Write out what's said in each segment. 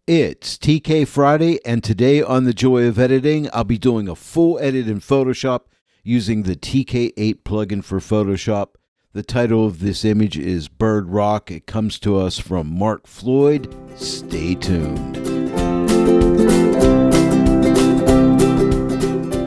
It's TK Friday, and today on The Joy of Editing, I'll be doing a full edit in Photoshop using the TK8 plugin for Photoshop. The title of this image is Bird Rock. It comes to us from Mark Floyd. Stay tuned.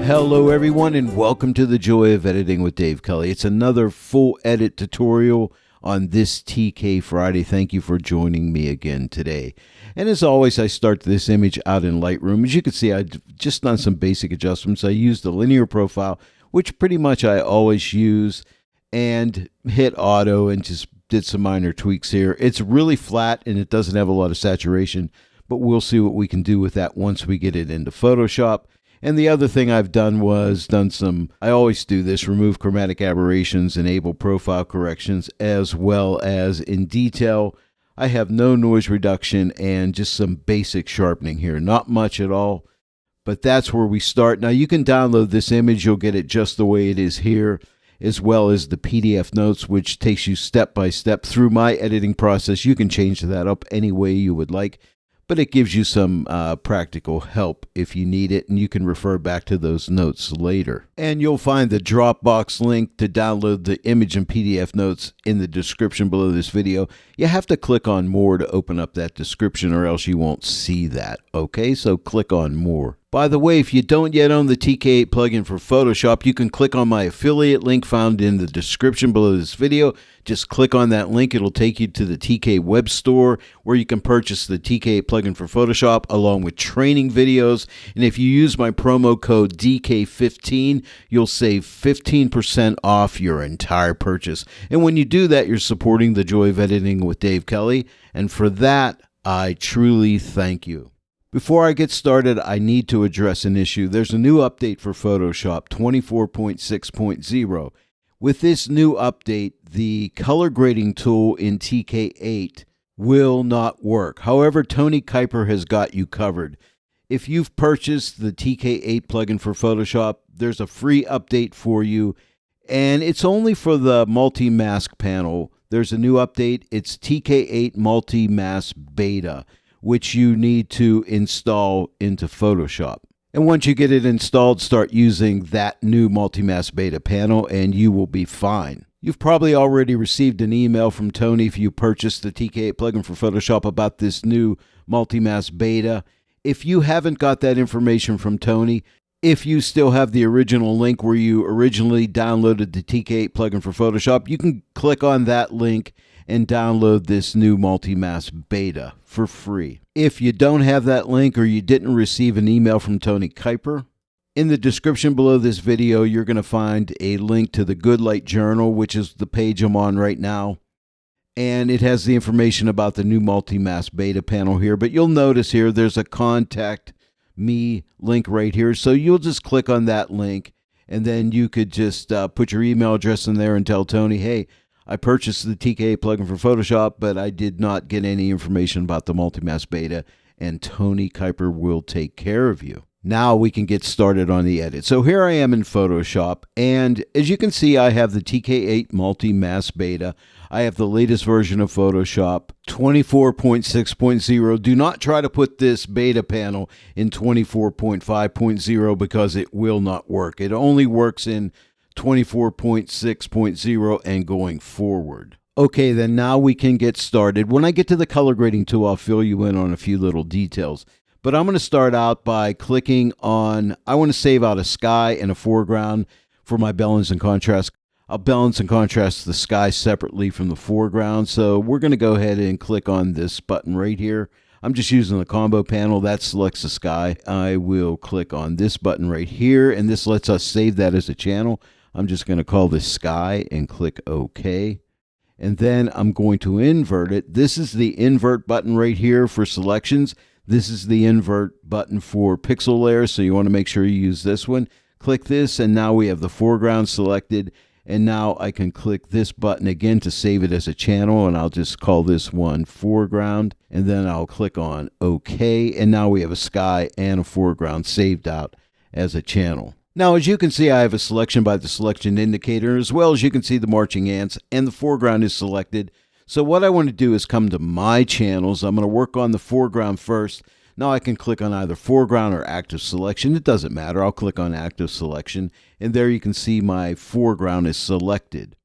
Hello everyone, and welcome to The Joy of Editing with Dave Kelly. It's another full edit tutorial on this TK Friday. Thank you for joining me again today. And as always, I start this image out in Lightroom. As you can see, I've just done some basic adjustments. I used the linear profile, which pretty much I always use, and hit auto and just did some minor tweaks here. It's really flat and it doesn't have a lot of saturation, but we'll see what we can do with that once we get it into Photoshop. And the other thing I've done was I always do this, remove chromatic aberrations, enable profile corrections, as well as in detail, I have no noise reduction and just some basic sharpening here. Not much at all, but that's where we start. Now you can download this image. You'll get it just the way it is here, as well as the PDF notes, which takes you step by step through my editing process. You can change that up any way you would like, but it gives you some practical help if you need it, and you can refer back to those notes later. And you'll find the Dropbox link to download the image and PDF notes in the description below this video. You have to click on More to open up that description, or else you won't see that, okay? So click on More. By the way, if you don't yet own the TK8 plugin for Photoshop, you can click on my affiliate link found in the description below this video. Just click on that link. It'll take you to the TK web store where you can purchase the TK8 plugin for Photoshop along with training videos. And if you use my promo code DK15, you'll save 15% off your entire purchase. And when you do that, you're supporting The Joy of Editing with Dave Kelly. And for that, I truly thank you. Before I get started, I need to address an issue. There's a new update for Photoshop 24.6.0. With this new update, the color grading tool in TK8 will not work. However, Tony Kuiper has got you covered. If you've purchased the TK8 plugin for Photoshop, there's a free update for you, and it's only for the MultiMask panel. There's a new update. It's TK8 MultiMask Beta, which you need to install into Photoshop. And once you get it installed, start using that new MultiMask Beta panel and you will be fine. You've probably already received an email from Tony if you purchased the TK8 plugin for Photoshop about this new MultiMask Beta. If you haven't got that information from Tony, if you still have the original link where you originally downloaded the TK8 plugin for Photoshop, you can click on that link and download this new MultiMask Beta for free. If you don't have that link or you didn't receive an email from Tony Kuiper, in the description below this video, you're going to find a link to the Good Light Journal, which is the page I'm on right now. And it has the information about the new MultiMask Beta panel here. But you'll notice here there's a Contact Me link right here. So you'll just click on that link, and then you could just put your email address in there and tell Tony, hey, I purchased the TK8 plugin for Photoshop, but I did not get any information about the MultiMask Beta, and Tony Kuiper will take care of you. Now we can get started on the edit. So here I am in Photoshop, and as you can see, I have the TK8 MultiMask Beta. I have the latest version of Photoshop, 24.6.0. Do not try to put this beta panel in 24.5.0 because it will not work. It only works in 24.6.0 and going forward. Okay, then now we can get started. When I get to the color grading tool, I'll fill you in on a few little details. But I'm going to start out by clicking on, I want to save out a sky and a foreground for my balance and contrast. I'll balance and contrast the sky separately from the foreground. So we're going to go ahead and click on this button right here. I'm just using the combo panel. That selects the sky. I will click on this button right here, and this lets us save that as a channel. I'm just going to call this sky and click OK. And then I'm going to invert it. This is the invert button right here for selections. This is the invert button for pixel layers, so you want to make sure you use this one. Click this, and now we have the foreground selected. And now I can click this button again to save it as a channel, and I'll just call this one foreground. And then I'll click on OK, and now we have a sky and a foreground saved out as a channel. Now, as you can see, I have a selection by the selection indicator, as well as you can see the marching ants, and the foreground is selected. So what I want to do is come to my channels. I'm going to work on the foreground first. Now I can click on either foreground or active selection. It doesn't matter. I'll click on active selection, and there you can see my foreground is selected.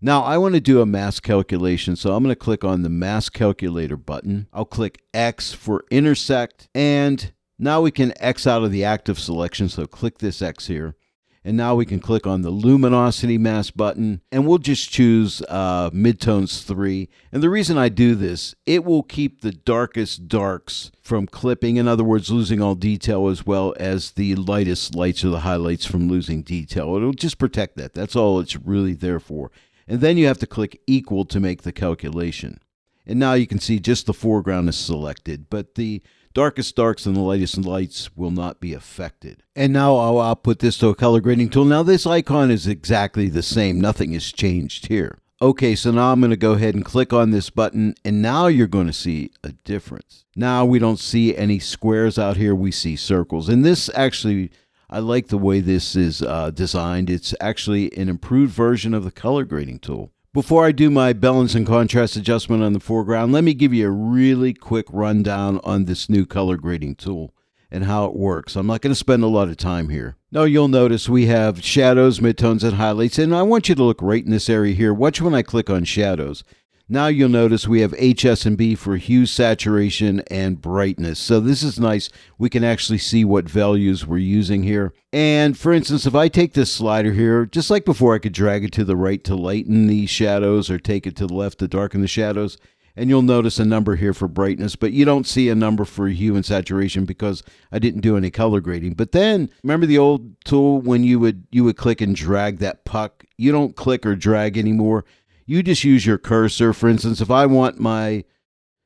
Now I want to do a mask calculation, so I'm going to click on the mask calculator button. I'll click X for intersect, and now we can X out of the active selection, so click this X here. And now we can click on the Luminosity mask button, and we'll just choose Midtones 3. And the reason I do this, it will keep the darkest darks from clipping, in other words, losing all detail, as well as the lightest lights or the highlights from losing detail. It'll just protect that. That's all it's really there for. And then you have to click equal to make the calculation. And now you can see just the foreground is selected, but the darkest darks and the lightest lights will not be affected. And now I'll output this to a color grading tool. Now this icon is exactly the same. Nothing has changed here. Okay, so now I'm going to go ahead and click on this button, and now you're going to see a difference. Now we don't see any squares out here. We see circles. And this actually, I like the way this is designed. It's actually an improved version of the color grading tool. Before I do my balance and contrast adjustment on the foreground, let me give you a really quick rundown on this new color grading tool and how it works. I'm not going to spend a lot of time here. Now you'll notice we have shadows, midtones, and highlights, and I want you to look right in this area here. Watch when I click on shadows. Now you'll notice we have HS and B for hue, saturation, and brightness. So this is nice. We can actually see what values we're using here. And for instance, if I take this slider here, just like before, I could drag it to the right to lighten the shadows or take it to the left to darken the shadows. And you'll notice a number here for brightness, but you don't see a number for hue and saturation because I didn't do any color grading. But then, remember the old tool when you would click and drag that puck? You don't click or drag anymore. You just use your cursor. For instance, if I want my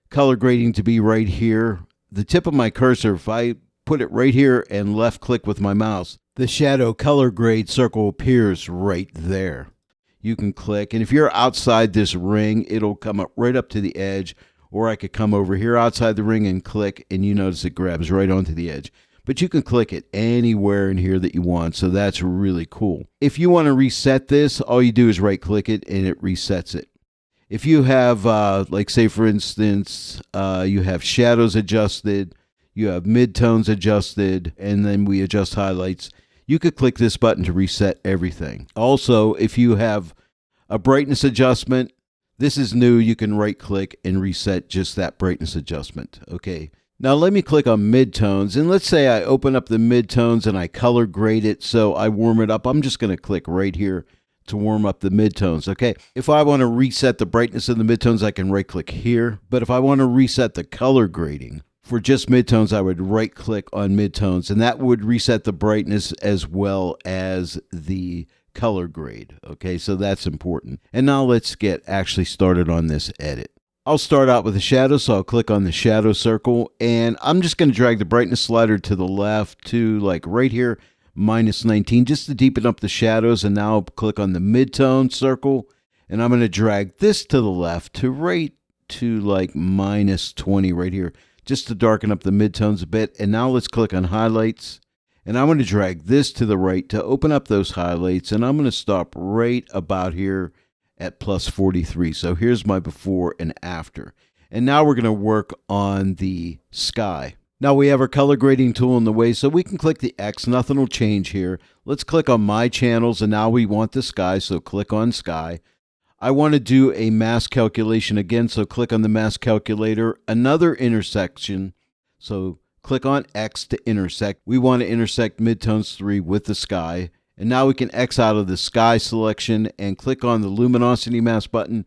color grading to be right here, the tip of my cursor, if I put it right here and left click with my mouse, the shadow color grade circle appears right there. You can click, and if you're outside this ring, it'll come up right up to the edge, or I could come over here outside the ring and click, and you notice it grabs right onto the edge. But you can click it anywhere in here that you want, so that's really cool. If you want to reset this, all you do is right-click it, and it resets it. If you have, like say for instance, you have shadows adjusted, you have midtones adjusted, and then we adjust highlights, you could click this button to reset everything. Also, if you have a brightness adjustment, this is new, you can right-click and reset just that brightness adjustment, okay? Now let me click on midtones, and let's say I open up the midtones and I color grade it, so I warm it up. I'm just going to click right here to warm up the midtones, okay? If I want to reset the brightness of the midtones, I can right-click here. But if I want to reset the color grading for just midtones, I would right-click on midtones, and that would reset the brightness as well as the color grade, okay? So that's important. And now let's get actually started on this edit. I'll start out with the shadow, so I'll click on the shadow circle, and I'm just going to drag the brightness slider to the left to like right here, -19, just to deepen up the shadows. And now I'll click on the midtone circle, and I'm going to drag this to the left to right to like -20 right here, just to darken up the midtones a bit. And now let's click on highlights, and I'm going to drag this to the right to open up those highlights, and I'm going to stop right about here at +43. So here's my before and after. And now we're going to work on the sky. Now we have our color grading tool in the way, so we can click the X. Nothing will change here. Let's click on my channels, and now we want the sky, so click on sky. I want to do a mask calculation again, so click on the mask calculator. Another intersection, so click on X to intersect. We want to intersect midtones 3 with the sky. And now we can X out of the sky selection and click on the Luminosity mask button,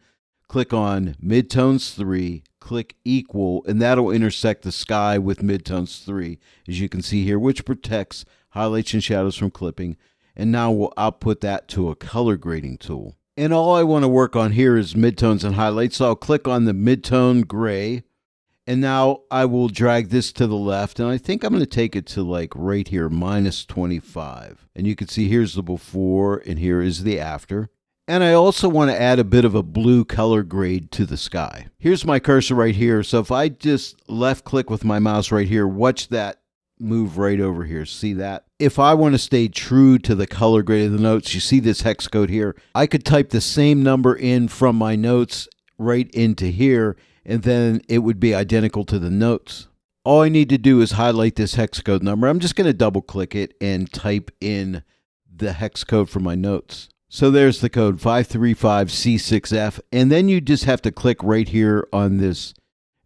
click on midtones 3, click equal, and that'll intersect the sky with midtones 3, as you can see here, which protects highlights and shadows from clipping. And now we'll output that to a color grading tool. And all I want to work on here is midtones and highlights, so I'll click on the midtone gray. And now I will drag this to the left, and I think I'm going to take it to like right here, -25. And you can see here's the before, and here is the after. And I also want to add a bit of a blue color grade to the sky. Here's my cursor right here. So if I just left click with my mouse right here, watch that move right over here. See that? If I want to stay true to the color grade of the notes, you see this hex code here. I could type the same number in from my notes right into here, and then it would be identical to the notes. All I need to do is highlight this hex code number. I'm just going to double click it and type in the hex code for my notes. So there's the code 535C6F, and then you just have to click right here on this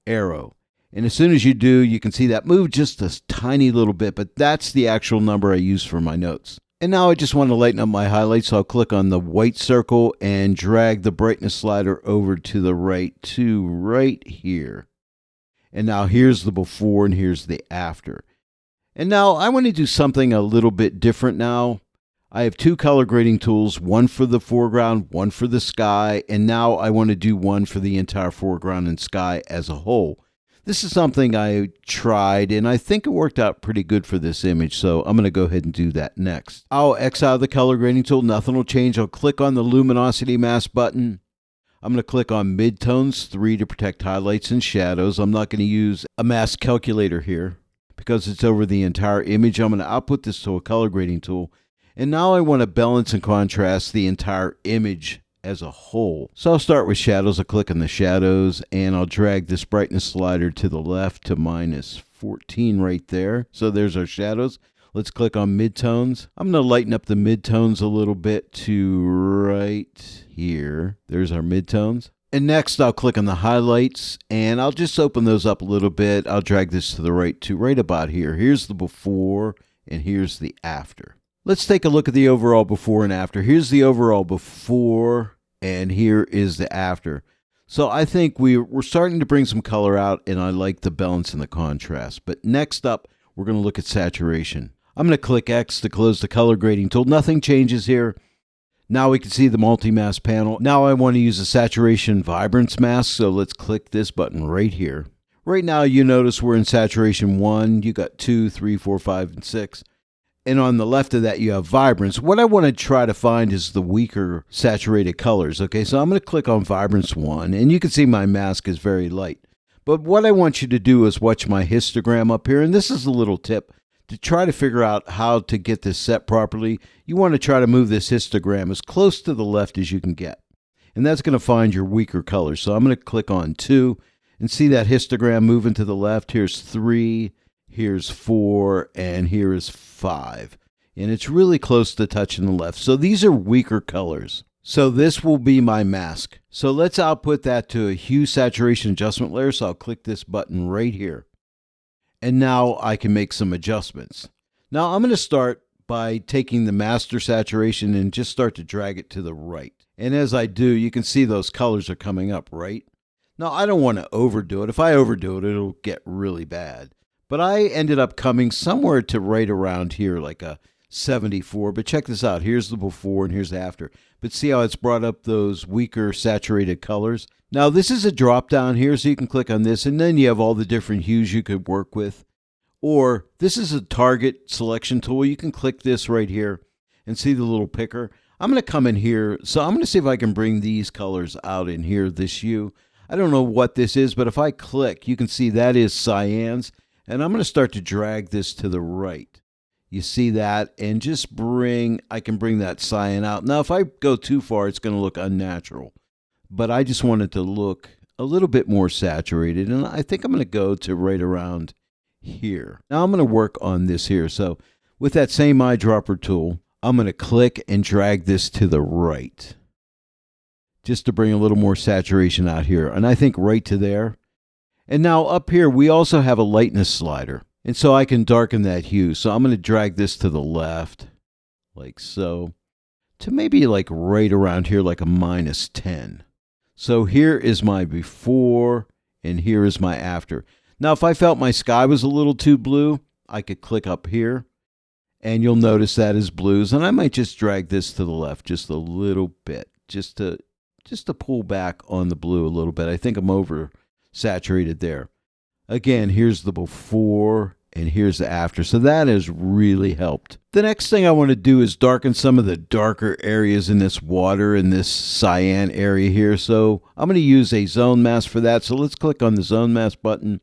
arrow. And as soon as you do, you can see that move just a tiny little bit, but that's the actual number I use for my notes. And now I just want to lighten up my highlights, so I'll click on the white circle and drag the brightness slider over to the right to right here. And now here's the before and here's the after. And now I want to do something a little bit different now. I have two color grading tools, one for the foreground, one for the sky, and now I want to do one for the entire foreground and sky as a whole. This is something I tried, and I think it worked out pretty good for this image, so I'm going to go ahead and do that next. I'll X out of the color grading tool. Nothing will change. I'll click on the Luminosity mask button. I'm going to click on Midtones 3 to protect highlights and shadows. I'm not going to use a mask calculator here because it's over the entire image. I'm going to output this to a color grading tool. And now I want to balance and contrast the entire image as a whole. So I'll start with shadows. I'll click on the shadows and I'll drag this brightness slider to the left to -14 right there. So there's our shadows. Let's click on midtones. I'm going to lighten up the midtones a little bit to right here. There's our midtones. And next I'll click on the highlights and I'll just open those up a little bit. I'll drag this to the right to right about here. Here's the before and here's the after. Let's take a look at the overall before and after. Here's the overall before and here is the after. So I think we're starting to bring some color out and I like the balance and the contrast. But next up, we're going to look at saturation. I'm going to click X to close the color grading tool. Nothing changes here. Now we can see the MultiMask panel. Now I want to use a saturation vibrance mask, so let's click this button right here. Right now you notice we're in saturation 1. You got 2, 3, 4, 5, and 6. And on the left of that you have vibrance. What I want to try to find is the weaker saturated colors. Okay, so I'm going to click on vibrance 1, and you can see my mask is very light. But what I want you to do is watch my histogram up here, and this is a little tip. To try to figure out how to get this set properly, you want to try to move this histogram as close to the left as you can get. And that's going to find your weaker colors. So I'm going to click on 2 and see that histogram moving to the left. Here's 3, here's 4, and here is 5. And it's really close to touching the left. So these are weaker colors. So this will be my mask. So let's output that to a hue saturation adjustment layer. So I'll click this button right here. And now I can make some adjustments. Now I'm going to start by taking the master saturation and just start to drag it to the right. And as I do, you can see those colors are coming up, right? Now I don't want to overdo it. If I overdo it, it'll get really bad. But I ended up coming somewhere to right around here, like a 74. But check this out. Here's the before and here's the after. But see how it's brought up those weaker saturated colors? Now this is a drop down here, so you can click on this and then you have all the different hues you could work with. Or this is a target selection tool. You can click this right here and see the little picker. I'm going to come in here. So I'm going to see if I can bring these colors out in here, this hue. I don't know what this is, but if I click, you can see that is cyans. And I'm going to start to drag this to the right. You see that? And just I can bring that cyan out. Now, if I go too far, it's going to look unnatural. But I just want it to look a little bit more saturated. And I think I'm going to go to right around here. Now I'm going to work on this here. So with that same eyedropper tool, I'm going to click and drag this to the right. Just to bring a little more saturation out here. And I think right to there. And now up here, we also have a lightness slider. And so I can darken that hue. So I'm going to drag this to the left, like so, to maybe like right around here, like a -10. So here is my before, and here is my after. Now, if I felt my sky was a little too blue, I could click up here, and you'll notice that is blues. And I might just drag this to the left just a little bit, just to pull back on the blue a little bit. I think I'm over saturated there. Again, here's the before and here's the after. So that has really helped. The next thing I want to do is darken some of the darker areas in this water in this cyan area here. So I'm going to use a zone mask for that. So let's click on the zone mask button.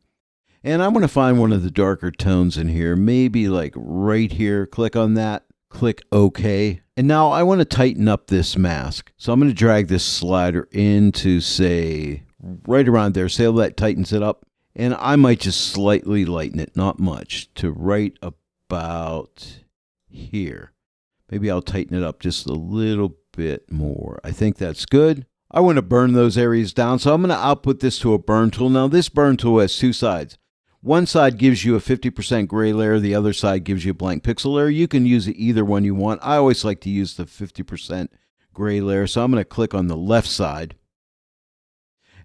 And I'm going to find one of the darker tones in here, maybe like right here. Click on that. click OK. And now I want to tighten up this mask. So I'm going to drag this slider into, say, right around there. See how that tightens it up? And I might just slightly lighten it, not much, to right about here. Maybe I'll tighten it up just a little bit more. I think that's good. I want to burn those areas down, so I'm going to output this to a burn tool. Now, this burn tool has two sides. One side gives you a 50% gray layer. The other side gives you a blank pixel layer. You can use either one you want. I always like to use the 50% gray layer, so I'm going to click on the left side.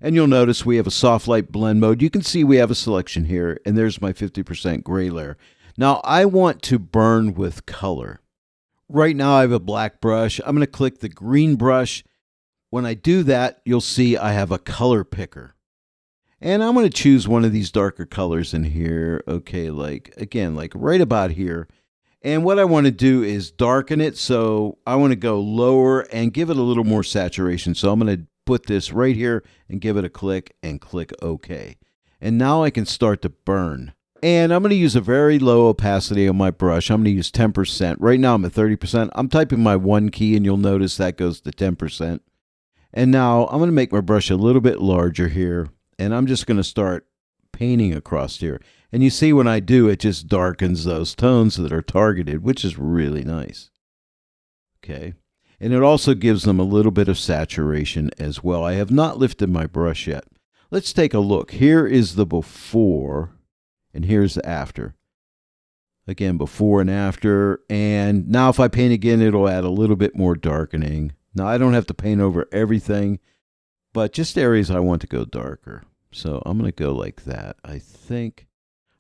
And you'll notice we have a soft light blend mode. You can see we have a selection here, and there's my 50% gray layer. Now, I want to burn with color. Right now, I have a black brush. I'm going to click the green brush. When I do that, you'll see I have a color picker. And I'm going to choose one of these darker colors in here. Okay, like right about here. And what I want to do is darken it. So I want to go lower and give it a little more saturation. So I'm going to put this right here and give it a click and click OK. And now I can start to burn. And I'm going to use a very low opacity on my brush. I'm going to use 10%. Right now I'm at 30%. I'm typing my 1 key and you'll notice that goes to 10%. And now I'm going to make my brush a little bit larger here. And I'm just going to start painting across here. And you see when I do, it just darkens those tones that are targeted, which is really nice. Okay. And it also gives them a little bit of saturation as well. I have not lifted my brush yet. Let's take a look. Here is the before, and here's the after. Again, before and after. And now if I paint again, it'll add a little bit more darkening. Now I don't have to paint over everything, but just areas I want to go darker. So I'm going to go like that. I think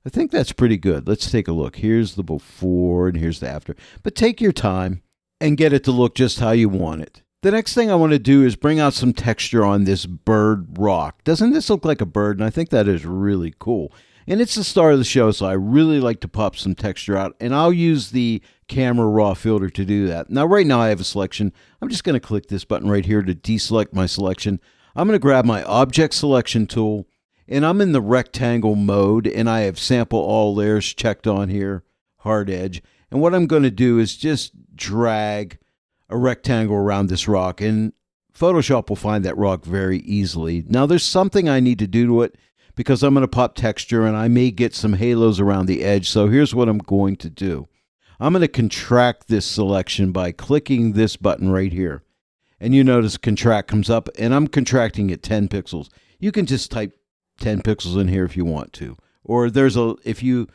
that's pretty good. Let's take a look. Here's the before and here's the after. But take your time and get it to look just how you want it. The next thing I want to do is bring out some texture on this bird rock. Doesn't this look like a bird? And I think that is really cool. And it's the star of the show, so I really like to pop some texture out. And I'll use the camera raw filter to do that. Now, right now I have a selection. I'm just going to click this button right here to deselect my selection. I'm going to grab my object selection tool, and I'm in the rectangle mode, and I have sample all layers checked on here, hard edge. And what I'm going to do is just drag a rectangle around this rock, and Photoshop will find that rock very easily. Now, there's something I need to do to it because I'm going to pop texture, and I may get some halos around the edge. So here's what I'm going to do. I'm going to contract this selection by clicking this button right here. And you notice contract comes up, and I'm contracting it 10 pixels. You can just type 10 pixels in here if you want to. Or if you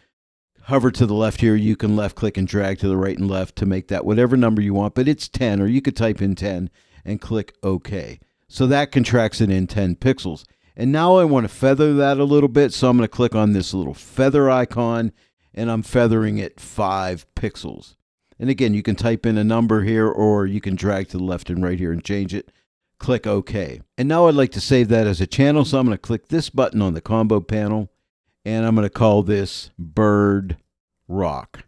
hover to the left here, you can left click and drag to the right and left to make that whatever number you want, but it's 10, or you could type in 10 and click OK. So that contracts it in 10 pixels. And now I want to feather that a little bit, so I'm going to click on this little feather icon, and I'm feathering it 5 pixels. And again, you can type in a number here, or you can drag to the left and right here and change it. Click OK. And now I'd like to save that as a channel, so I'm going to click this button on the combo panel, and I'm going to call this Bird Rock,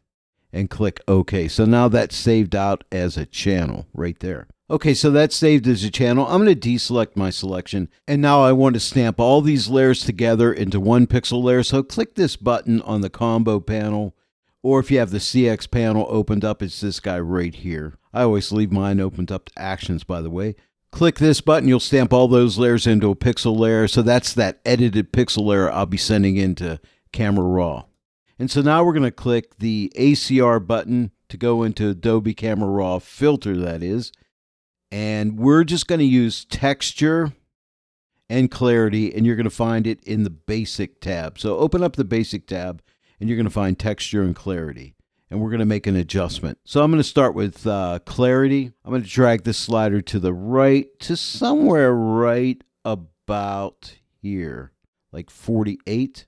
and click OK. So now that's saved out as a channel right there. Okay, so that's saved as a channel. I'm going to deselect my selection, and now I want to stamp all these layers together into 1 pixel layer. So click this button on the combo panel, or if you have the CX panel opened up, it's this guy right here. I always leave mine opened up to actions, by the way. Click this button, you'll stamp all those layers into a pixel layer. So that's that edited pixel layer I'll be sending into Camera Raw. And so now we're going to click the ACR button to go into Adobe Camera Raw filter, that is. And we're just going to use texture and clarity, and you're going to find it in the basic tab. So open up the basic tab, and you're going to find texture and clarity. And we're going to make an adjustment. So I'm going to start with clarity. I'm going to drag this slider to the right to somewhere right about here, like 48.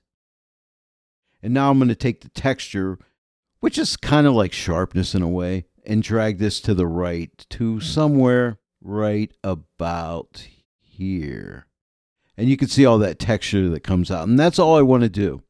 And now I'm going to take the texture, which is kind of like sharpness in a way, and drag this to the right to somewhere right about here. And you can see all that texture that comes out. And that's all I want to do.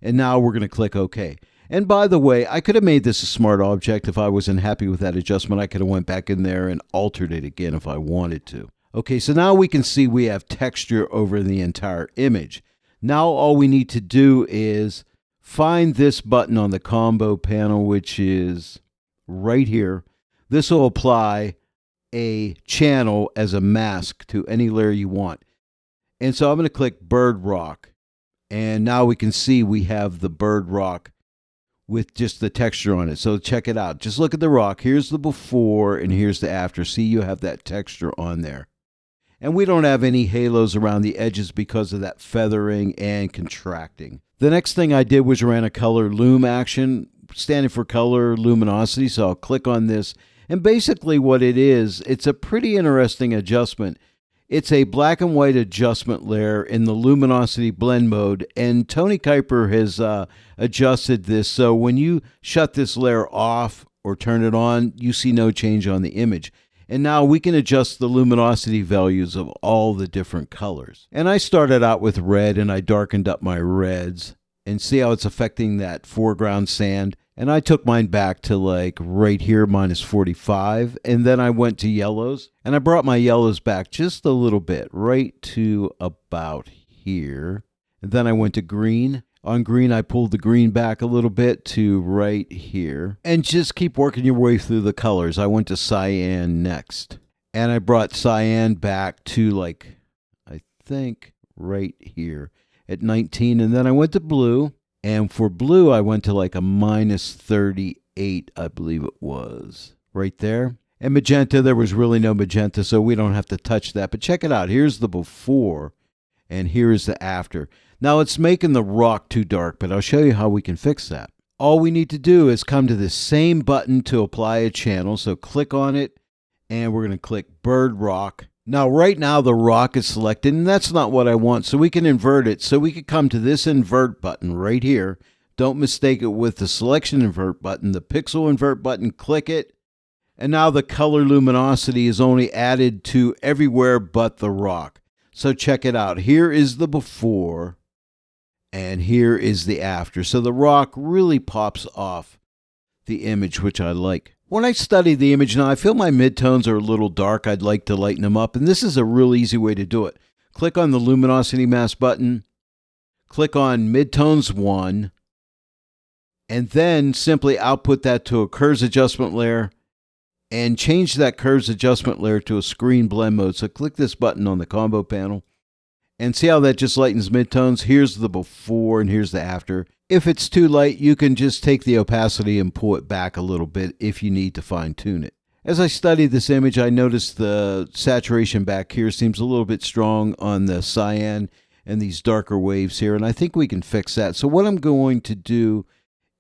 And now we're going to click OK. And by the way, I could have made this a smart object. If I wasn't happy with that adjustment, I could have went back in there and altered it again if I wanted to. Okay, so now we can see we have texture over the entire image. Now all we need to do is find this button on the combo panel, which is right here. This will apply a channel as a mask to any layer you want. And so I'm going to click Bird Rock. And now we can see we have the bird rock with just the texture on it. So check it out. Just look at the rock. Here's the before and here's the after. See, you have that texture on there. And we don't have any halos around the edges because of that feathering and contracting. The next thing I did was ran a color loom action, standing for color luminosity. So I'll click on this. And basically what it is, it's a pretty interesting adjustment. It's a black and white adjustment layer in the luminosity blend mode. And Tony Kuiper has adjusted this. So when you shut this layer off or turn it on, you see no change on the image. And now we can adjust the luminosity values of all the different colors. And I started out with red and I darkened up my reds and see how it's affecting that foreground sand. And I took mine back to like right here, -45. And then I went to yellows and I brought my yellows back just a little bit, right to about here. And then I went to green. On green, I pulled the green back a little bit to right here. And just keep working your way through the colors. I went to cyan next. And I brought cyan back to like, I think, right here at 19. And then I went to blue. And for blue, I went to like a -38, I believe it was, right there. And magenta, there was really no magenta, so we don't have to touch that. But check it out. Here's the before, and here is the after. Now, it's making the rock too dark, but I'll show you how we can fix that. All we need to do is come to this same button to apply a channel. So click on it, and we're going to click Bird Rock. Now, right now, the rock is selected, and that's not what I want, so we can invert it. So we could come to this invert button right here. Don't mistake it with the selection invert button, the pixel invert button, click it, and now the color luminosity is only added to everywhere but the rock. So check it out. Here is the before, and here is the after. So the rock really pops off the image, which I like. When I study the image now, I feel my midtones are a little dark. I'd like to lighten them up, and this is a real easy way to do it. Click on the Luminosity Mask button, click on Midtones 1, and then simply output that to a Curves Adjustment layer, and change that Curves Adjustment layer to a Screen Blend mode. So click this button on the combo panel, and see how that just lightens midtones. Here's the before, and here's the after. If it's too light, you can just take the opacity and pull it back a little bit if you need to fine-tune it. As I studied this image, I noticed the saturation back here seems a little bit strong on the cyan and these darker waves here, and I think we can fix that. So what I'm going to do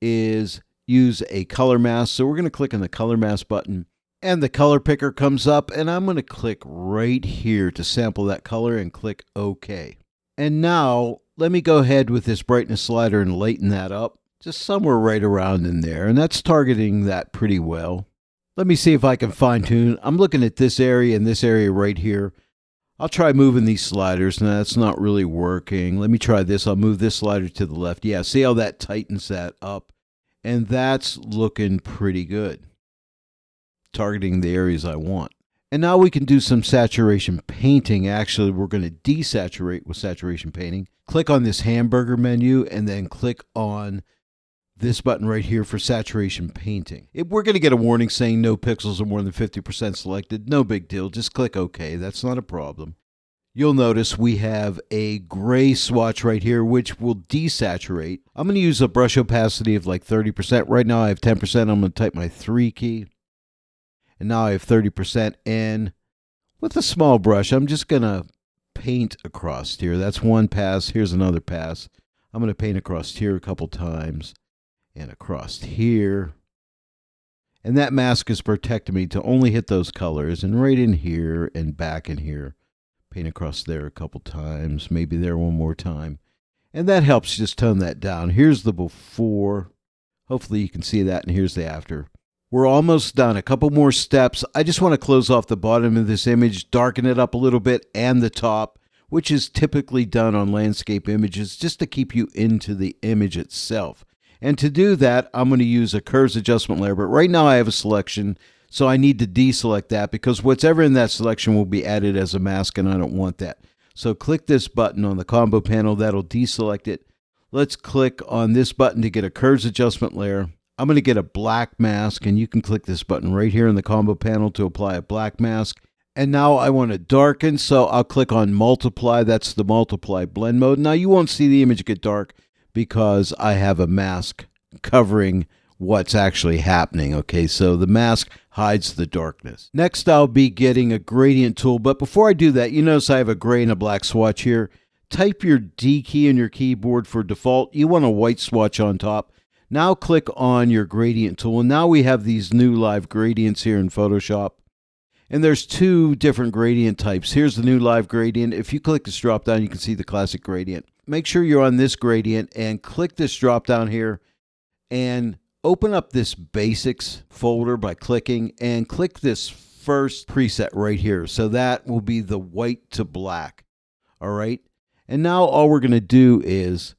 is use a color mask. So we're going to click on the color mask button, and the color picker comes up, and I'm going to click right here to sample that color and click OK. And now, let me go ahead with this brightness slider and lighten that up, just somewhere right around in there. And that's targeting that pretty well. Let me see if I can fine tune. I'm looking at this area and this area right here. I'll try moving these sliders. Now, that's not really working. Let me try this. I'll move this slider to the left. Yeah, see how that tightens that up? And that's looking pretty good, targeting the areas I want. And now we can do some saturation painting. Actually, we're going to desaturate with saturation painting. Click on this hamburger menu and then click on this button right here for saturation painting. We're going to get a warning saying no pixels are more than 50% selected. No big deal. Just click OK. That's not a problem. You'll notice we have a gray swatch right here, which will desaturate. I'm going to use a brush opacity of like 30%. Right now I have 10%. I'm going to type my 3 key. And now I have 30%, and with a small brush, I'm just going to paint across here. That's one pass. Here's another pass. I'm going to paint across here a couple times, and across here. And that mask is protecting me to only hit those colors, and right in here and back in here. Paint across there a couple times, maybe there one more time. And that helps just tone that down. Here's the before. Hopefully you can see that, and here's the after. We're almost done. A couple more steps. I just want to close off the bottom of this image, darken it up a little bit, and the top, which is typically done on landscape images just to keep you into the image itself. And to do that, I'm going to use a Curves Adjustment layer, but right now I have a selection, so I need to deselect that because whatever in that selection will be added as a mask, and I don't want that. So click this button on the combo panel. That'll deselect it. Let's click on this button to get a Curves Adjustment layer. I'm going to get a black mask, and you can click this button right here in the combo panel to apply a black mask. And now I want to darken, so I'll click on multiply. That's the multiply blend mode. Now you won't see the image get dark because I have a mask covering what's actually happening. Okay, so the mask hides the darkness. Next, I'll be getting a gradient tool, but before I do that, you notice I have a gray and a black swatch here. Type your D key in your keyboard for default. You want a white swatch on top. Now click on your gradient tool, and now we have these new live gradients here in Photoshop. And there's two different gradient types. Here's the new live gradient. If you click this drop down, you can see the classic gradient. Make sure you're on this gradient and click this drop down here and open up this basics folder by clicking, and click this first preset right here. So that will be the white to black. All right. And now all we're going to do is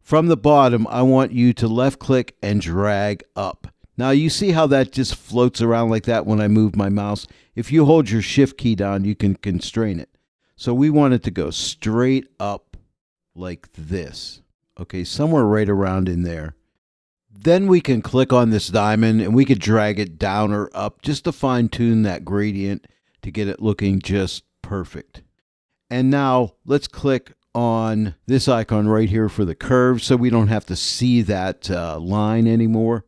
from the bottom, I want you to left click and drag up. Now you see how that just floats around like that when I move my mouse. If you hold your shift key down, you can constrain it. So we want it to go straight up like this. Okay, somewhere right around in there. Then we can click on this diamond and we could drag it down or up just to fine tune that gradient to get it looking just perfect. And now let's click on this icon right here for the curve so we don't have to see that line anymore.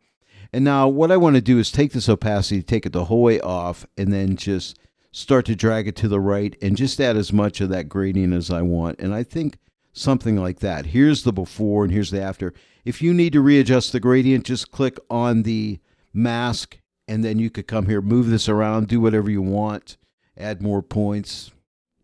And now what I want to do is take this opacity, take it the whole way off, and then just start to drag it to the right and just add as much of that gradient as I want. And I think something like that. Here's the before and here's the after. If you need to readjust the gradient, just click on the mask and then you could come here, move this around, do whatever you want, add more points.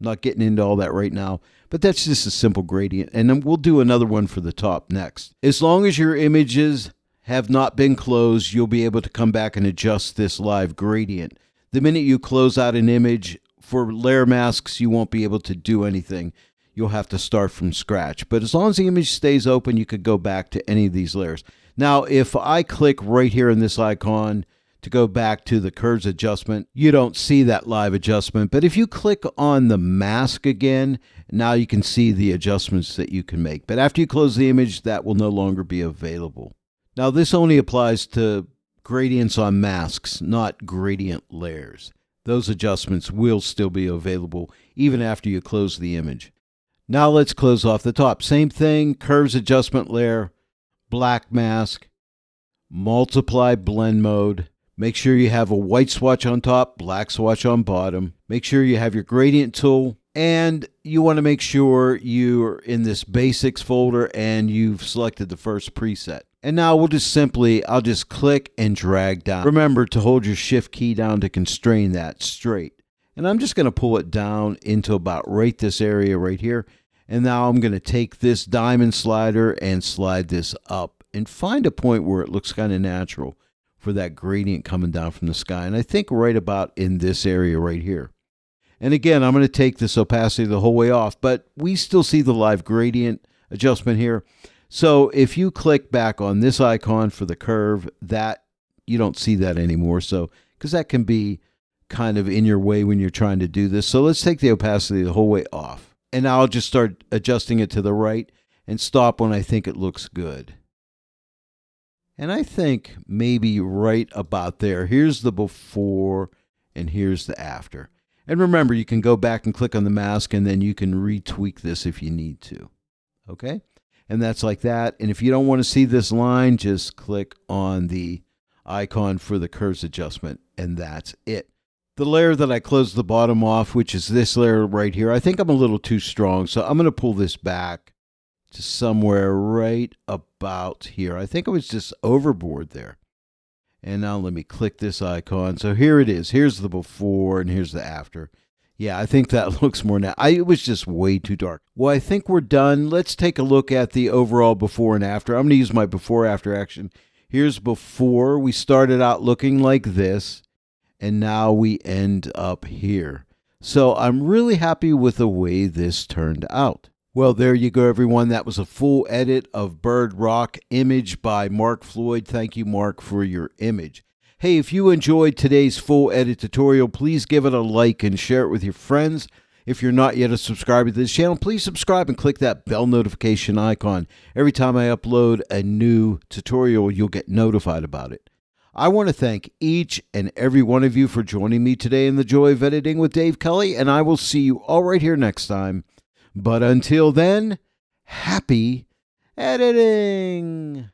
Not getting into all that right now, but that's just a simple gradient. And then we'll do another one for the top next. As long as your images have not been closed, you'll be able to come back and adjust this live gradient. The minute you close out an image, for layer masks, you won't be able to do anything. You'll have to start from scratch. But as long as the image stays open, you could go back to any of these layers. Now, if I click right here in this icon to go back to the curves adjustment, you don't see that live adjustment. But if you click on the mask again, now you can see the adjustments that you can make. But after you close the image, that will no longer be available. Now, this only applies to gradients on masks, not gradient layers. Those adjustments will still be available even after you close the image. Now let's close off the top. Same thing, curves adjustment layer, black mask, multiply blend mode. Make sure you have a white swatch on top, black swatch on bottom. Make sure you have your gradient tool, and you want to make sure you're in this basics folder and you've selected the first preset. And now we'll just simply, I'll just click and drag down. Remember to hold your shift key down to constrain that straight. And I'm just going to pull it down into about right this area right here. And now I'm going to take this diamond slider and slide this up and find a point where it looks kind of natural for that gradient coming down from the sky. And I think right about in this area right here. And again, I'm going to take this opacity the whole way off, but we still see the live gradient adjustment here. So if you click back on this icon for the curve, that you don't see that anymore. So because that can be kind of in your way when you're trying to do this. So let's take the opacity the whole way off. And now I'll just start adjusting it to the right and stop when I think it looks good. And I think maybe right about there. Here's the before and here's the after. And remember, you can go back and click on the mask and then you can retweak this if you need to. Okay? And that's like that. And if you don't want to see this line, just click on the icon for the curves adjustment and that's it. The layer that I closed the bottom off, which is this layer right here, I think I'm a little too strong, so I'm going to pull this back to somewhere right about here. I think I was just overboard there. And now let me click this icon. So here it is. Here's the before and here's the after. Yeah, I think that looks more now. It was just way too dark. Well, I think we're done. Let's take a look at the overall before and after. I'm going to use my before after action. Here's before. We started out looking like this. And now we end up here. So I'm really happy with the way this turned out. Well, there you go, everyone. That was a full edit of Bird Rock image by Mark Floyd. Thank you, Mark, for your image. Hey, if you enjoyed today's full edit tutorial, please give it a like and share it with your friends. If you're not yet a subscriber to this channel, please subscribe and click that bell notification icon. Every time I upload a new tutorial, you'll get notified about it. I want to thank each and every one of you for joining me today in the Joy of Editing with Dave Kelly, and I will see you all right here next time. But until then, happy editing!